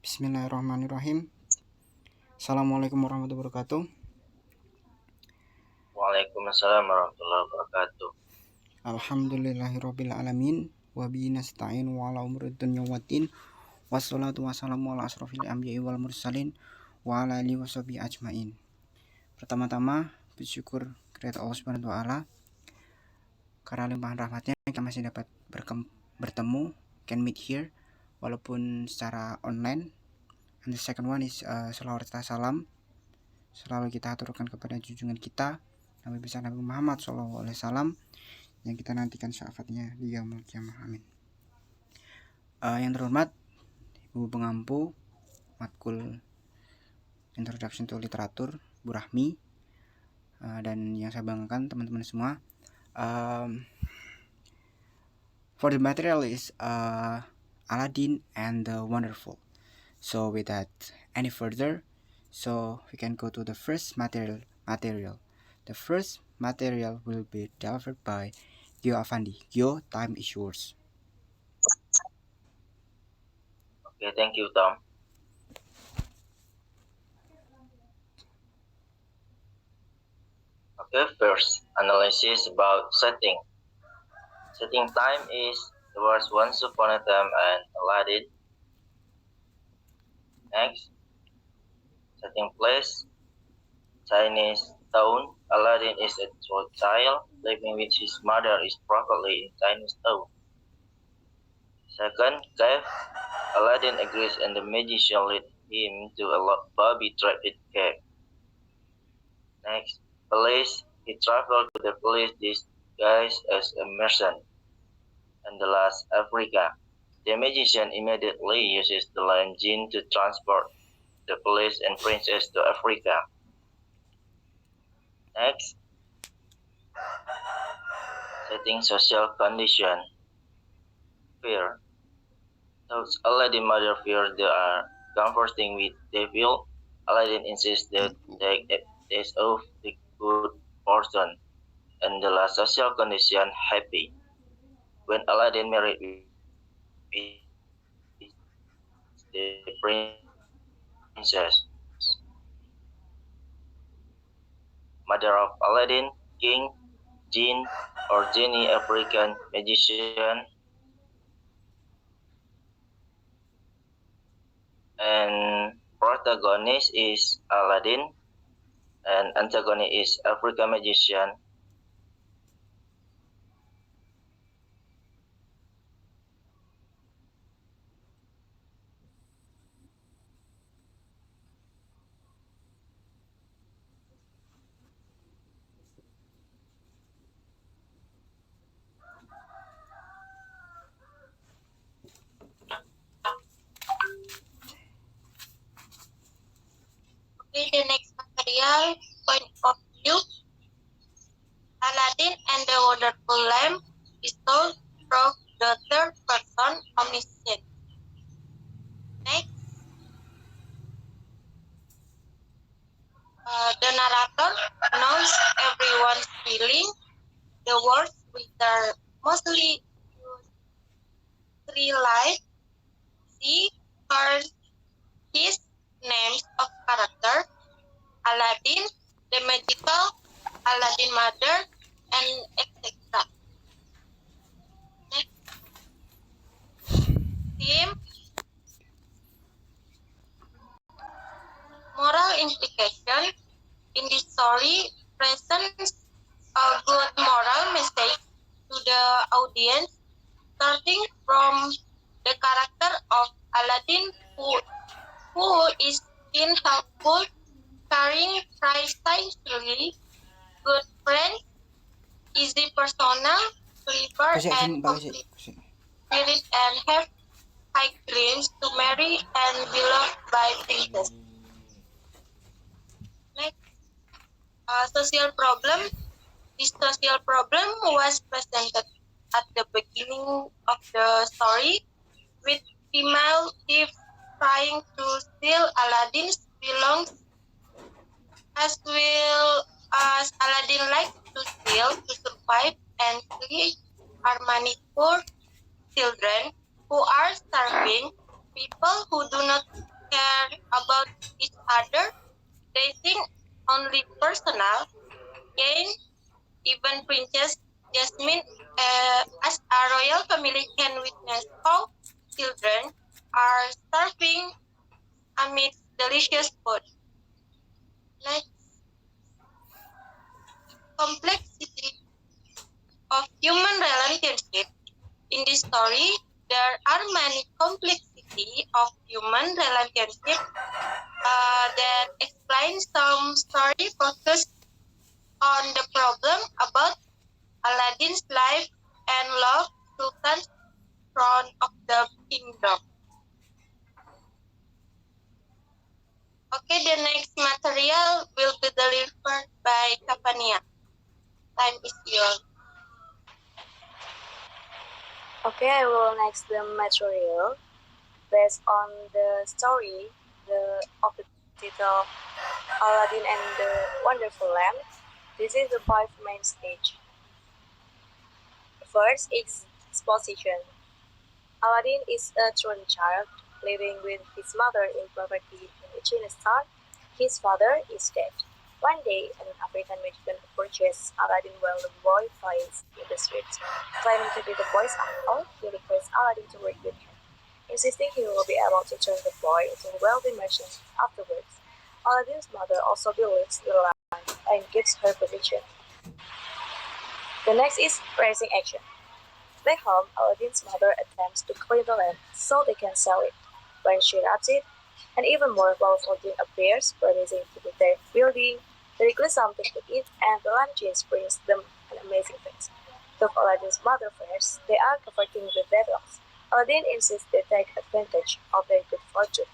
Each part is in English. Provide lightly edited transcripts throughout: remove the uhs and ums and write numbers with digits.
Bismillahirrahmanirrahim. Assalamualaikum warahmatullahi wabarakatuh. Waalaikumsalam warahmatullahi wabarakatuh. Alhamdulillahirabbil alamin wa bihi nasta'in wa ala umuri dunya waddin. Wassalatu wassalamu ala asrofil anbiya'i wal mursalin wa ala alihi washabihi ajmain. Pertama-tama bersyukur kepada Allah Subhanahu wa taala karena limpahan rahmatnya kita masih dapat bertemu, can meet here walaupun secara online. And the second one is selawat salam selalu kita aturkan kepada junjungan kita Nabi besar Nabi Muhammad SAW yang kita nantikan syafaatnya di yaumul qiyamah. Amin. Yang terhormat Ibu Pengampu Matkul Introduction to Literatur Bu Rahmi, dan yang saya banggakan teman-teman semua. For the material is Aladdin and the Wonderful. So without any further, so we can go to the first material. The first material will be delivered by Gio Afandi. Gio, time is yours. Okay, thank you, Tom. Okay, first, analysis about setting. Setting time is there was once upon a time an Aladdin. Next, setting place, Chinese town. Aladdin is a child living with his mother is probably in Chinese town. Second, cave. Aladdin agrees and the magician lead him to a bobby-trapped cave. Next, police. He traveled to the police disguised as a merchant. And the last, Africa. The magician immediately uses the lion jinn to transport the police and princess to Africa. Next, setting social condition. Fear. Thus, Aladdin's mother fears they are comforting with devil. Aladdin insists that they take days off the good fortune. And the last social condition, happy. When Aladdin married with the princess, mother of Aladdin, king, jinn or genie, African magician, and protagonist is Aladdin, and antagonist is African magician. Okay, the next material, point of view. Aladdin and the Wonderful Lamp is told from the third person omniscient. Next, the narrator knows everyone's feeling. The words which are mostly used three light. She heard his names of character, Aladdin, the magical, Aladdin mother, and etc. Next, theme, moral implication. In this story, presents a good moral message to the audience, starting from the character of Aladdin, who is in helpful, caring, precisely, good friend, easy personal, clever and complete spirit, and have high dreams to marry and beloved by princess. Next, social problem. This social problem was presented at the beginning of the story, with female thieves trying to steal Aladdin's belongings. As Aladdin likes to steal to survive and flee, are many poor children who are starving, people who do not care about each other. They think only personal gain. Even Princess Jasmine, as a royal family, can witness how children are starving amidst delicious food. Next, complexity of human relationship. In this story, there are many complexity of human relationship that explain some story focus on the problem about Aladdin's life and love Sultan's throne of the kingdom. Okay, the next material will be delivered by Kafania. Time is yours. Okay, I will next the material based on the story of the title Aladdin and the Wonderful Lamp. This is the 5 main stage. First is exposition. Aladdin is a throne child living with his mother in poverty in Afghanistan. His father is dead. One day, an African magician approaches Aladdin while the boy plays in the streets. Claiming to be the boy's uncle, he requests Aladdin to work with him, insisting he will be able to turn the boy into a wealthy merchant afterwards. Aladdin's mother also believes the lamp and gives her permission. The next is pricing action. Back home, Aladdin's mother attempts to clean the lamp so they can sell it. When she wraps it, an even more powerful jinn appears, promising to be their building. They request something to eat, and the lamp genie brings them an amazing feast. Took Aladdin's mother first, they are comforting the deadlocks. Aladdin insists they take advantage of their good fortune.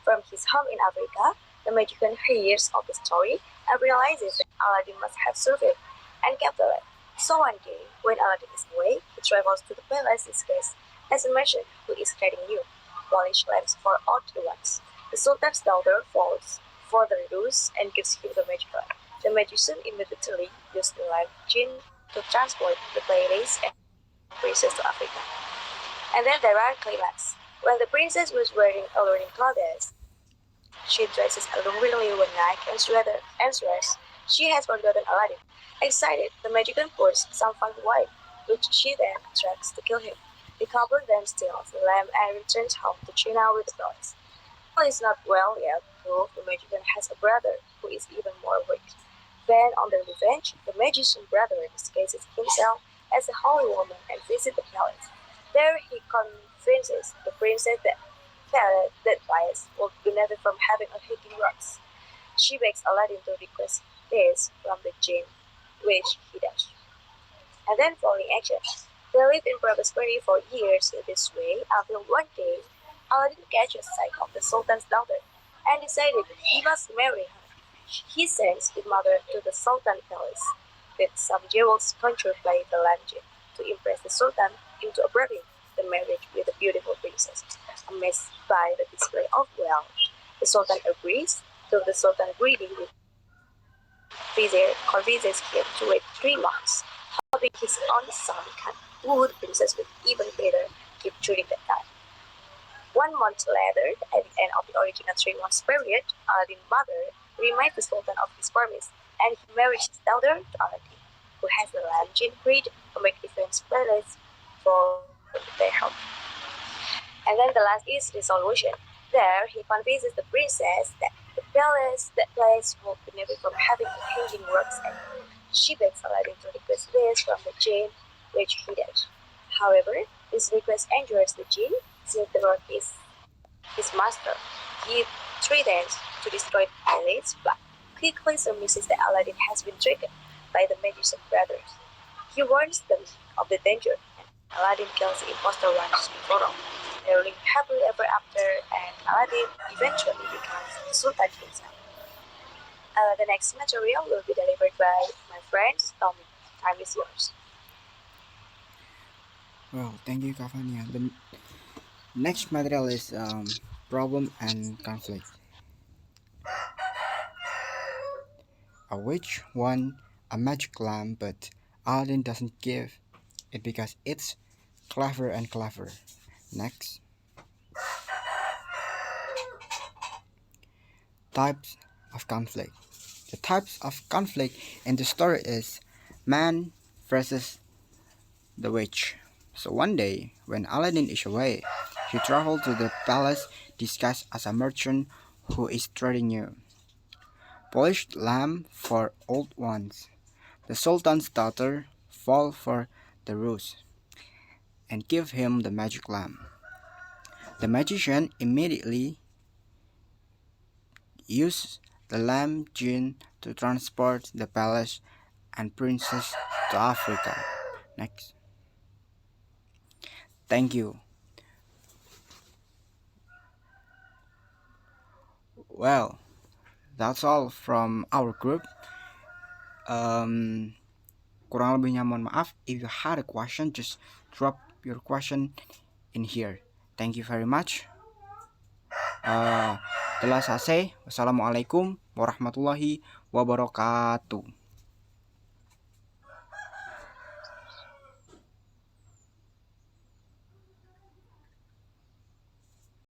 From his home in Africa, the magician hears of the story and realizes that Aladdin must have survived and kept the lamp. So one day, when Aladdin is away, he travels to the palace disguised as a merchant who is trading new, polished lamps for old ones. The Sultan's daughter falls for the ruse and gives him the magic lamp. The magician immediately uses the lamp genie to transport the palace and princess to Africa. And then there are climax. When the princess was wearing alluring clothes, she dresses alluringly one night and swears she has forgotten Aladdin. Excited, the magician pours some fine wine, which she then threatens to kill him. The couple then steals the lamp and returns home to China with the toys. All is not well yet, though the magician has a brother who is even more wicked. Then, on their revenge, the magician's brother disguises himself as a holy woman and visits the palace. There he convinces the princess that bias will benefit from having a hidden rocks. She begs Aladdin to request this from the jinn, which he does. And then following action. They lived in prosperity for years in this way until one day Aladdin catches sight of the Sultan's daughter and decided he must marry her. He sends his mother to the Sultan palace with some jewels conjured by the lamp jinn to impress the Sultan into approving the marriage with the beautiful princess. Amazed by the display of wealth, the Sultan agrees, though the Sultan greedy with vizier convinces him to wait 3 months, hoping his own son can woo the princess with even greater gift during that time. 1 month later, at the end of the original 3 months period, Aladdin's mother reminds the Sultan of his promise, and he marries his daughter to Aladdin, who has the lamp jinn creed to make defense palace for their help. And then the last is resolution. There, he convinces the princess that that place will benefit from having a hanging rocks, and she begs Aladdin to request this from the jinn, which he does. However, this request angers the jinn, since the rock is his master. He threatens to destroy the palace, but quickly submisses that Aladdin has been triggered by the magician's brothers. He warns them of the danger, and Aladdin kills the impostor once and for all. They live happily ever after, and Aladdin eventually becomes the Sultan himself. The next material will be delivered by my friends Tomi. Time is yours. Well, thank you, Kafania. The next material is problem and conflict. A witch won a magic lamp, but Aladdin doesn't give it because it's clever and clever. Next. types of conflict. The types of conflict in the story is man versus the witch. So one day, when Aladdin is away, he traveled to the palace disguised as a merchant who is trading new polished lamb for old ones. The Sultan's daughter fall for the ruse and give him the magic lamp. The magician immediately used the lamp gene to transport the palace and princess to Africa. Next. Thank you. Well, that's all from our group. Kurang lebihnya mohon maaf. If you had a question, just drop your question in here. Thank you very much. Telah selesai. Wassalamualaikum warahmatullahi wabarakatuh.